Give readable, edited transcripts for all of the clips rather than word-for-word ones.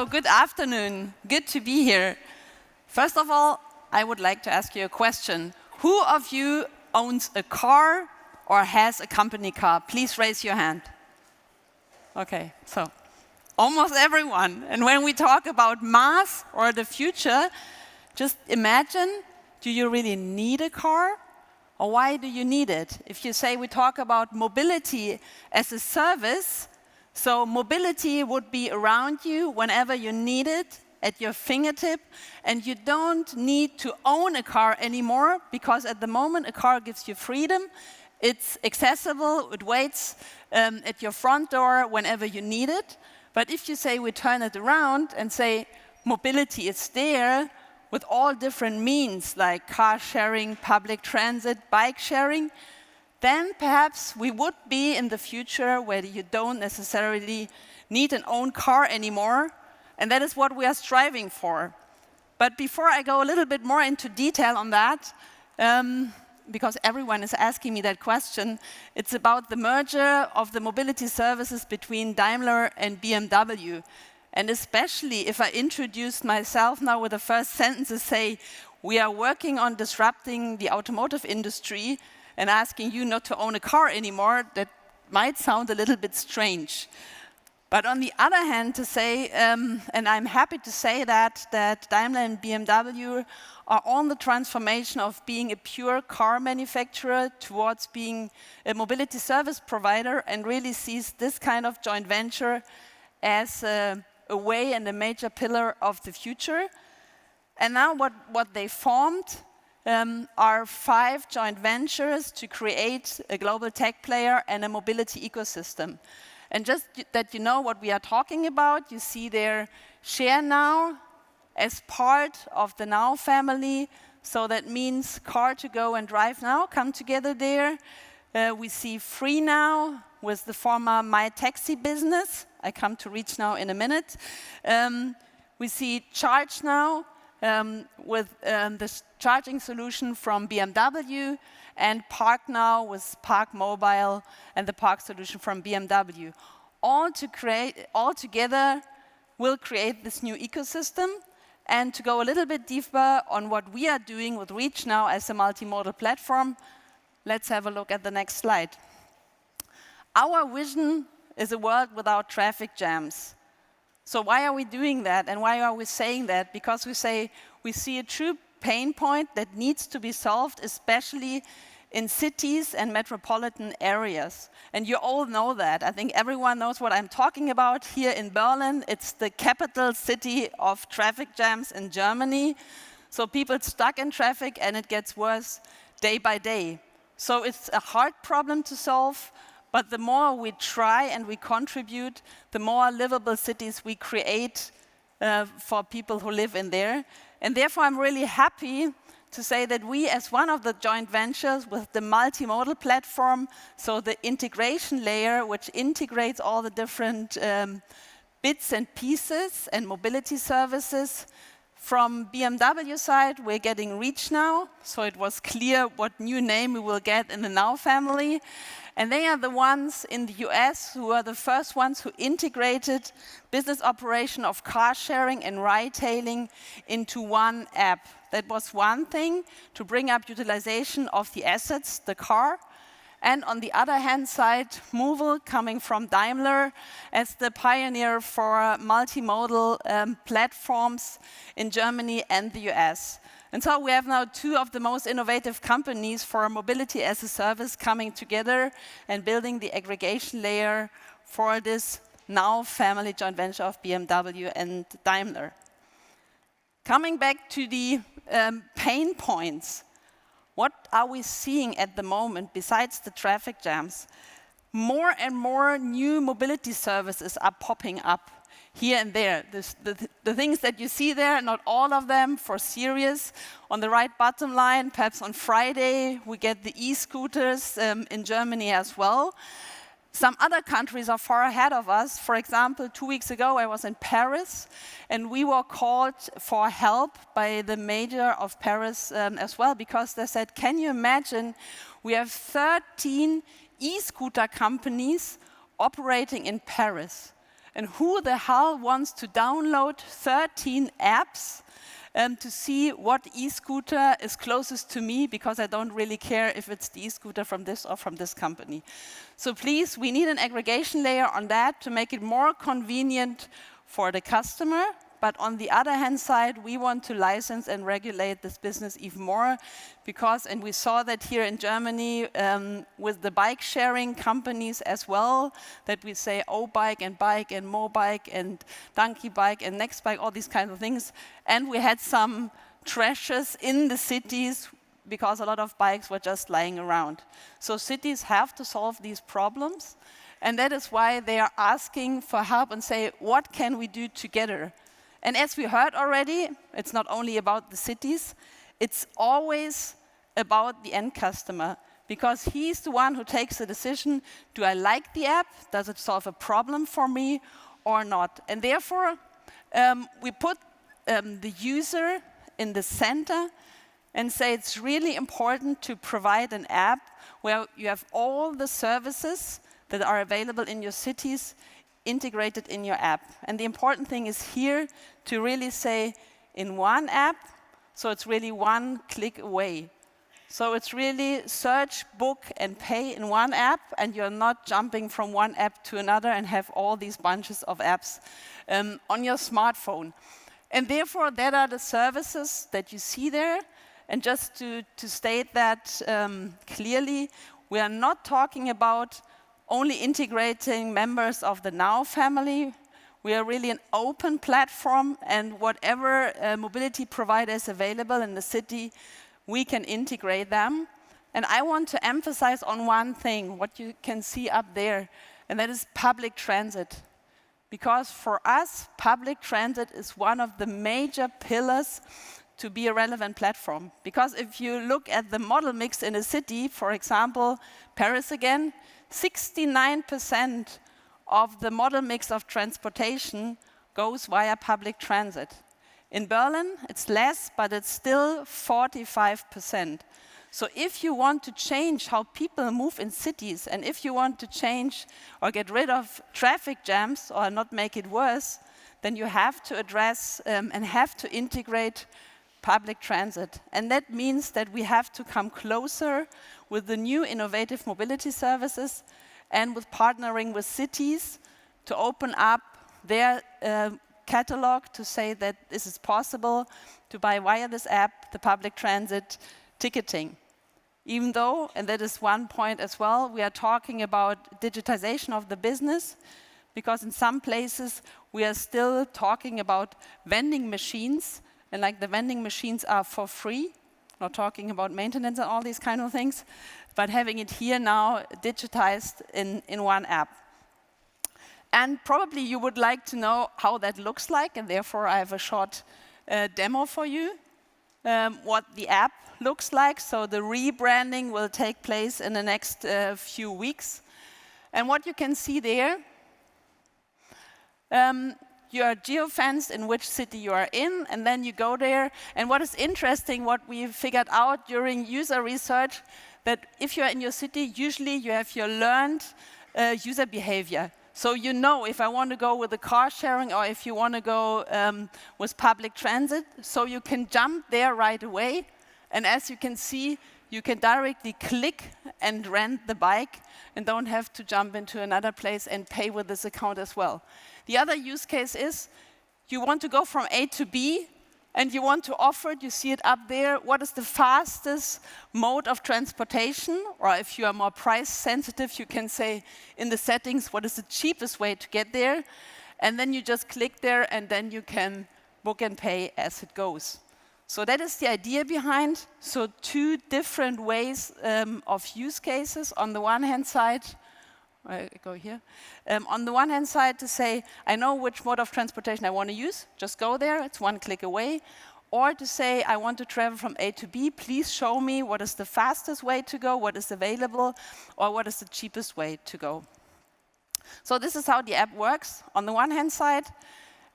So, good afternoon. Good to be here. First of all, I would like to ask you a question. Who of you owns a car or has a company car? Please raise your hand. Okay, so almost everyone. And when we talk about MaaS or the future, just imagine, do you really need a car? Or why do you need it? If you say we talk about mobility as a service, so mobility would be around you whenever you need it, at your fingertip, and you don't need to own a car anymore, because at the moment a car gives you freedom, it's accessible, it waits at your front door whenever you need it. But if you say we turn it around and say mobility is there with all different means like car sharing, public transit, bike sharing, then perhaps we would be in the future where you don't necessarily need an own car anymore, and that is what we are striving for. But before I go a little bit more into detail on that, because everyone is asking me that question, it's about the merger of the mobility services between Daimler and BMW. And especially if I introduce myself now with the first sentences, say, we are working on disrupting the automotive industry and asking you not to own a car anymore, that might sound a little bit strange. But on the other hand, to say, and I'm happy to say that Daimler and BMW are on the transformation of being a pure car manufacturer towards being a mobility service provider, and really sees this kind of joint venture as a way and a major pillar of the future. And now what they formed are 5 joint ventures to create a global tech player and a mobility ecosystem. And just that you know what we are talking about, you see there Share Now as part of the NOW family. So that means Car2Go and Drive Now come together there. We see Free Now with the former My Taxi business. I come to Reach Now in a minute. We see Charge Now with the charging solution from BMW, and Park Now with Park Mobile and the park solution from BMW. All together will create this new ecosystem. And to go a little bit deeper on what we are doing with Reach Now as a multimodal platform, let's have a look at the next slide. Our vision is a world without traffic jams. So why are we doing that, and why are we saying that? Because we see a true pain point that needs to be solved, especially in cities and metropolitan areas. And you all know that. I think everyone knows what I'm talking about. Here in Berlin, it's the capital city of traffic jams in Germany. So people stuck in traffic, and it gets worse day by day. So it's a hard problem to solve. But the more we try and we contribute, the more livable cities we create for people who live in there. And therefore, I'm really happy to say that we, as one of the joint ventures with the multimodal platform, so the integration layer, which integrates all the different bits and pieces and mobility services. From BMW side, we're getting Reach Now, so it was clear what new name we will get in the NOW family. And they are the ones in the US who are the first ones who integrated business operation of car sharing and ride-hailing into one app. That was one thing, to bring up utilization of the assets, the car. And on the other hand side, moovel, coming from Daimler, as the pioneer for multimodal platforms in Germany and the US. And so we have now 2 of the most innovative companies for mobility as a service coming together and building the aggregation layer for this NOW family joint venture of BMW and Daimler. Coming back to the pain points. What are we seeing at the moment besides the traffic jams? More and more new mobility services are popping up here and there. The things that you see there, not all of them for serious. On the right bottom line, perhaps on Friday, we get the e-scooters in Germany as well. Some other countries are far ahead of us. For example, 2 weeks ago, I was in Paris, and we were called for help by the mayor of Paris as well, because they said, can you imagine, we have 13 e-scooter companies operating in Paris. And who the hell wants to download 13 apps to see what e-scooter is closest to me, because I don't really care if it's the e-scooter from this or from this company. So please, we need an aggregation layer on that to make it more convenient for the customer. But on the other hand side, we want to license and regulate this business even more because, and we saw that here in Germany with the bike sharing companies as well, that we say O-Bike and Mobike and Donkey Bike and Next Bike, all these kinds of things. And we had some trashes in the cities because a lot of bikes were just lying around. So cities have to solve these problems. And that is why they are asking for help and say, what can we do together? And as we heard already, it's not only about the cities, it's always about the end customer, because he's the one who takes the decision, do I like the app? Does it solve a problem for me or not? And therefore, we put the user in the center and say it's really important to provide an app where you have all the services that are available in your cities integrated in your app. And the important thing is here to really say in one app, so it's really one click away. So it's really search, book, and pay in one app, and you're not jumping from one app to another and have all these bunches of apps on your smartphone. And therefore, that are the services that you see there. And just to state that clearly, we are not talking about only integrating members of the NOW family. We are really an open platform, and whatever mobility provider is available in the city, we can integrate them. And I want to emphasize on one thing, what you can see up there, and that is public transit. Because for us, public transit is one of the major pillars to be a relevant platform. Because if you look at the model mix in a city, for example, Paris again, 69% of the model mix of transportation goes via public transit. In Berlin, it's less, but it's still 45%. So if you want to change how people move in cities, and if you want to change or get rid of traffic jams or not make it worse, then you have to address and have to integrate public transit. And that means that we have to come closer with the new innovative mobility services and with partnering with cities to open up their catalog to say that this is possible to buy via this app the public transit ticketing. Even though, and that is one point as well, we are talking about digitization of the business, because in some places we are still talking about vending machines, and like the vending machines are for free, not talking about maintenance and all these kind of things, but having it here now digitized in one app. And probably you would like to know how that looks like, and therefore I have a short demo for you, what the app looks like. So the rebranding will take place in the next few weeks. And what you can see there, you are geo-fenced in which city you are in, and then you go there. And what is interesting, what we figured out during user research, that if you are in your city, usually you have your learned user behavior. So you know if I want to go with the car sharing or if you want to go with public transit, so you can jump there right away. And as you can see, you can directly click and rent the bike and don't have to jump into another place and pay with this account as well. The other use case is you want to go from A to B and you want to offer it, you see it up there, what is the fastest mode of transportation? Or if you are more price sensitive, you can say in the settings, what is the cheapest way to get there? And then you just click there and then you can book and pay as it goes. So that is the idea behind. So two different ways of use cases. On the one hand side, I go here. On the one hand side to say, I know which mode of transportation I want to use, just go there, it's one click away. Or to say, I want to travel from A to B, please show me what is the fastest way to go, what is available, or what is the cheapest way to go. So this is how the app works on the one hand side.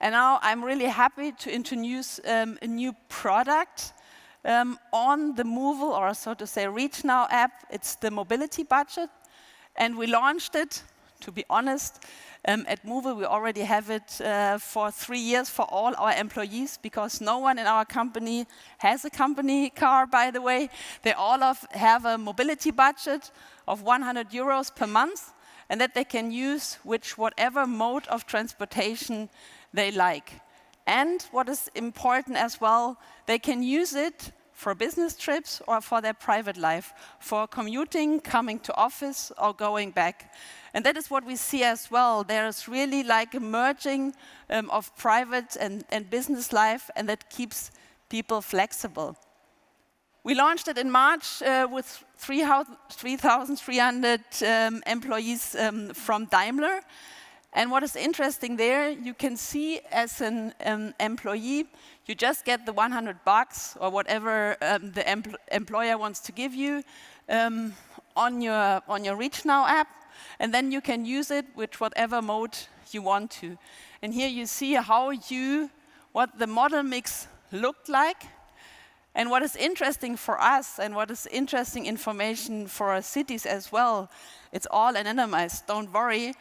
And now I'm really happy to introduce a new product on the moovel, or so to say, Reach Now app. It's the mobility budget. And we launched it to be honest. At moovel, we already have it for 3 years for all our employees, because no one in our company has a company car, by the way. They all have a mobility budget of 100 euros per month, and that they can use whatever mode of transportation they like. And what is important as well, they can use it for business trips or for their private life, for commuting, coming to office, or going back. And that is what we see as well. There's really like a merging of private and business life, and that keeps people flexible. We launched it in March with 3,300 employees from Daimler. And what is interesting there, you can see as an employee, you just get the 100 bucks or whatever the employer wants to give you on your Reach Now app, and then you can use it with whatever mode you want to. And here you see what the model mix looked like. And what is interesting for us, and what is interesting information for our cities as well, it's all anonymized, don't worry.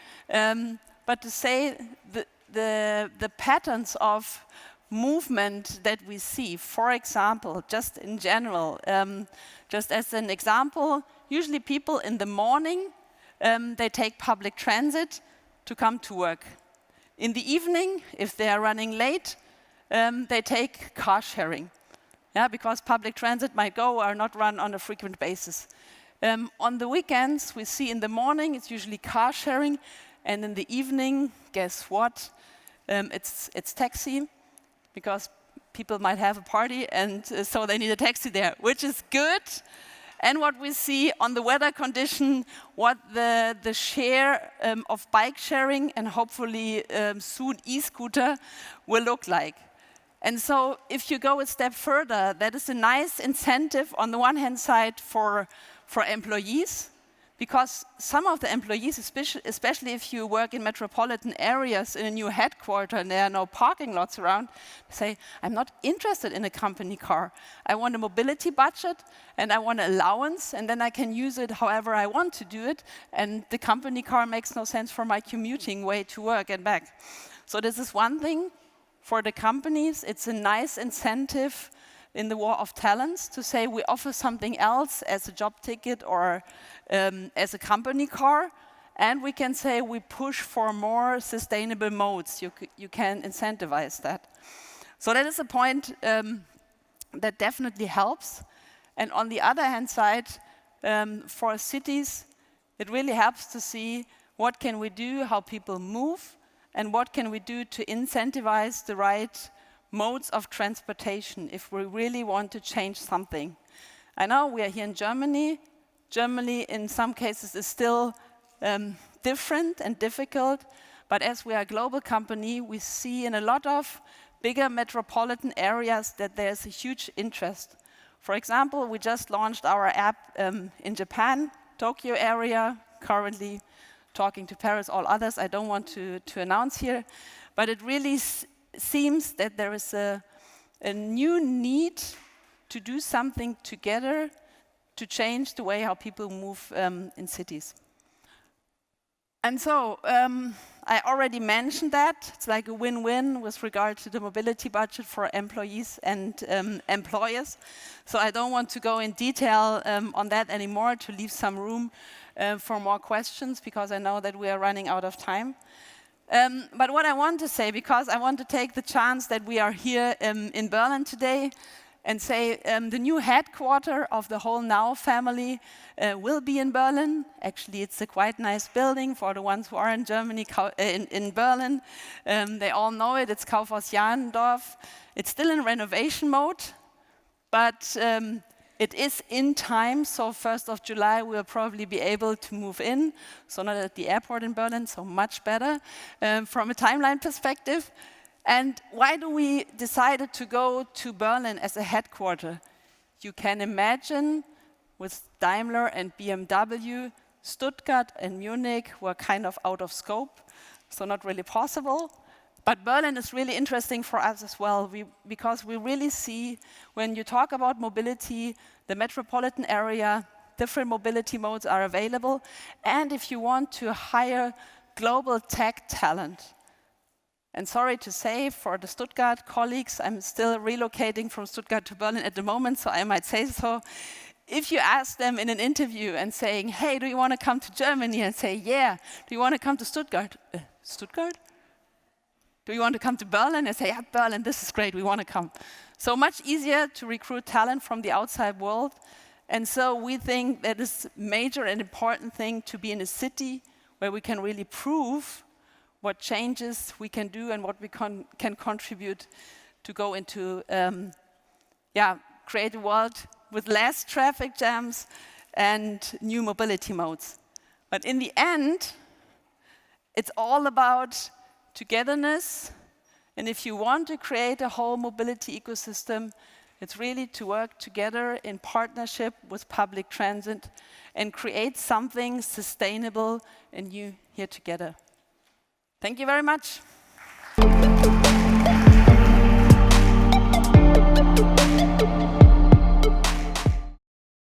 But to say the patterns of movement that we see, for example, just in general, just as an example, usually people in the morning, they take public transit to come to work. In the evening, if they are running late, they take car sharing. Yeah, because public transit might go or not run on a frequent basis. On the weekends, we see in the morning, it's usually car sharing, and in the evening, guess what? It's taxi, because people might have a party, and so they need a taxi there, which is good. And what we see on the weather condition, what the share of bike sharing and hopefully soon e-scooter will look like. And so if you go a step further, that is a nice incentive on the one hand side for employees, because some of the employees, especially if you work in metropolitan areas in a new headquarter and there are no parking lots around, say, I'm not interested in a company car. I want a mobility budget and I want an allowance, and then I can use it however I want to do it, and the company car makes no sense for my commuting way to work and back. So this is one thing. For the companies, it's a nice incentive in the war of talents to say we offer something else as a job ticket or as a company car, and we can say we push for more sustainable modes. You can incentivize that. So that is a point that definitely helps. And on the other hand side, for cities, it really helps to see what can we do, how people move, and what can we do to incentivize the right modes of transportation if we really want to change something. I know we are here in Germany. Germany, in some cases, is still different and difficult. But as we are a global company, we see in a lot of bigger metropolitan areas that there's a huge interest. For example, we just launched our app in Japan, Tokyo area, currently talking to Paris, all others I don't want to announce here. But it really seems that there is a new need to do something together to change the way how people move in cities. And so I already mentioned that. It's like a win-win with regard to the mobility budget for employees and employers. So I don't want to go in detail on that anymore, to leave some room for more questions, because I know that we are running out of time. But what I want to say, because I want to take the chance that we are here in Berlin today and say the new headquarter of the whole NOW family will be in Berlin. Actually, it's a quite nice building for the ones who are in Germany, in Berlin. They all know it. It's Kaufhaus Jahndorf. It's still in renovation mode, but it is in time, so 1st of July we'll probably be able to move in. So not at the airport in Berlin, so much better from a timeline perspective. And why do we decide to go to Berlin as a headquarter? You can imagine with Daimler and BMW, Stuttgart and Munich were kind of out of scope, so not really possible. But Berlin is really interesting for us as well, because we really see, when you talk about mobility, the metropolitan area different mobility modes are available. And if you want to hire global tech talent, and sorry to say for the Stuttgart colleagues, I'm still relocating from Stuttgart to Berlin at the moment, so I might say so. If you ask them in an interview and saying, hey, do you want to come to Germany? And say, yeah. Do you want to come to Stuttgart? Stuttgart? Do you want to come to Berlin? And say, yeah, Berlin, this is great, we want to come. So much easier to recruit talent from the outside world. And so we think that it's a major and important thing to be in a city where we can really prove what changes we can do and what we can contribute to go into, create a world with less traffic jams and new mobility modes. But in the end, it's all about togetherness. And if you want to create a whole mobility ecosystem, it's really to work together in partnership with public transit and create something sustainable and new here together. Thank you very much.